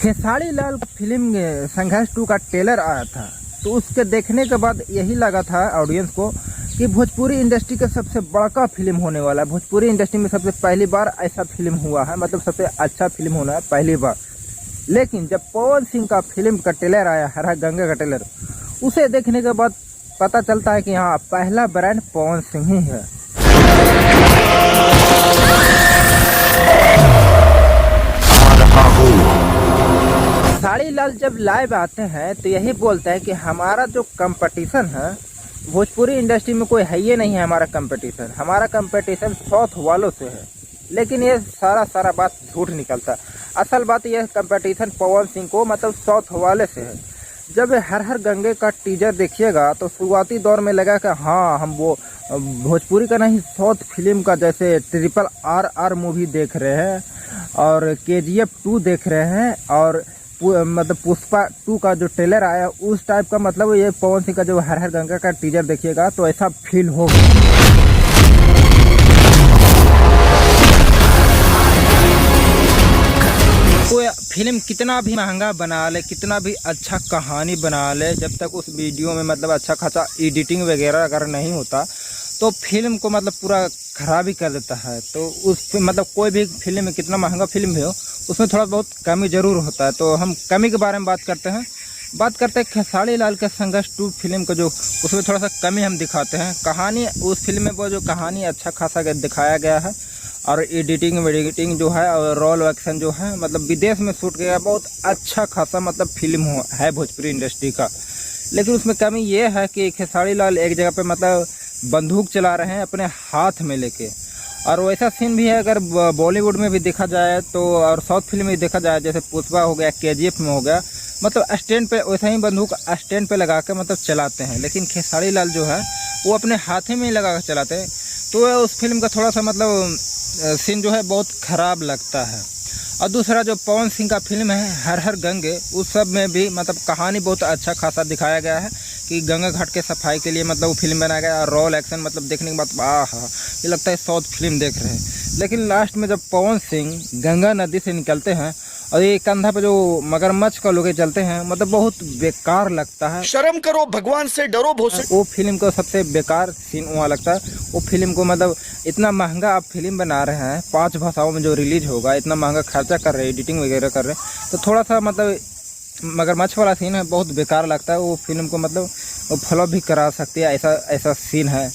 Khesari Lal film संघर्ष 2 का trailer आया था, तो उसके देखने के बाद यही लगा था ऑडियंस को कि भोजपुरी इंडस्ट्री का सबसे बड़का फिल्म होने वाला है। भोजपुरी इंडस्ट्री में सबसे पहली बार ऐसा फिल्म हुआ है, मतलब सबसे अच्छा फिल्म होना है पहली बार। लेकिन जब पवन सिंह का फिल्म का ट्रेलर आया, हर हर गंगा का ट्रेलर, उसे देखने के बाद पता चलता है कि हाँ, पहला ब्रांड पवन सिंह ही है। खेसारी लाल जब लाइव आते हैं तो यही बोलते हैं कि हमारा जो कंपटीशन है भोजपुरी इंडस्ट्री में कोई है ही नहीं है। हमारा कंपटीशन साउथ वालों से है। लेकिन ये सारा बात झूठ निकलता है। असल बात यह कंपटीशन पवन सिंह को मतलब साउथ वाले से है। जब हर हर गंगे का टीजर देखिएगा तो शुरुआती दौर में लगा कि हाँ, हम वो भोजपुरी का नहीं साउथ फिल्म का जैसे RRR मूवी देख रहे हैं और KGF 2 देख रहे हैं और मतलब पुष्पा 2 का जो ट्रेलर आया उस टाइप का। मतलब ये पवन सिंह का जो हर हर गंगा का टीजर देखिएगा तो ऐसा फील होगा। कोई फिल्म कितना भी महंगा बना ले, कितना भी अच्छा कहानी बना ले, जब तक उस वीडियो में मतलब अच्छा खासा एडिटिंग वगैरह अगर नहीं होता तो फिल्म को मतलब पूरा खराब ही कर देता है। तो उस मतलब कोई भी फिल्म में कितना महंगा फिल्म भी हो, उसमें थोड़ा बहुत कमी जरूर होता है। तो हम कमी के बारे में बात करते हैं खेसारी लाल के संघर्ष 2 फिल्म को, जो उसमें थोड़ा सा कमी हम दिखाते हैं। कहानी उस फिल्म में वो जो कहानी अच्छा खासा दिखाया गया है और एडिटिंग जो है और रोल एक्शन जो है मतलब विदेश में शूट किया, बहुत अच्छा खासा मतलब फिल्म है भोजपुरी इंडस्ट्री का। लेकिन उसमें कमी ये है कि खेसारी लाल एक जगह पे मतलब बंदूक चला रहे हैं अपने हाथ में लेके, और वैसा सीन भी है अगर बॉलीवुड में भी देखा जाए तो, और साउथ फिल्म में देखा जाए, जैसे पुष्पा हो गया, KGF में हो गया, मतलब स्टैंड पे वैसा ही बंदूक स्टैंड पे लगा के मतलब चलाते हैं। लेकिन खेसारी लाल जो है वो अपने हाथ में ही लगा कर चलाते हैं। तो उस फिल्म का थोड़ा सा मतलब सीन जो है बहुत ख़राब लगता है। और दूसरा जो पवन सिंह का फिल्म है हर हर गंगे, उस सब में भी मतलब कहानी बहुत अच्छा खासा दिखाया गया है कि गंगा घाट के सफाई के लिए मतलब वो फिल्म बनाया गया। और रोल एक्शन मतलब देखने के बाद ये लगता है साउथ फिल्म देख रहे हैं। लेकिन लास्ट में जब पवन सिंह गंगा नदी से निकलते हैं और ये कंधा पे जो मगरमच्छ का लोग चलते हैं, मतलब बहुत बेकार लगता है। शर्म करो, भगवान से डरो। वो फिल्म को सबसे बेकार सीन वहाँ लगता है। वो फिल्म को मतलब इतना महंगा आप फिल्म बना रहे हैं, 5 भाषाओं में जो रिलीज होगा, इतना महंगा खर्चा कर रहे हैं, एडिटिंग वगैरह कर रहे हैं, तो थोड़ा सा मतलब मगरमच्छ वाला सीन है, बहुत बेकार लगता है। वो फिल्म को मतलब फ्लॉप भी करा सकती है, ऐसा सीन है।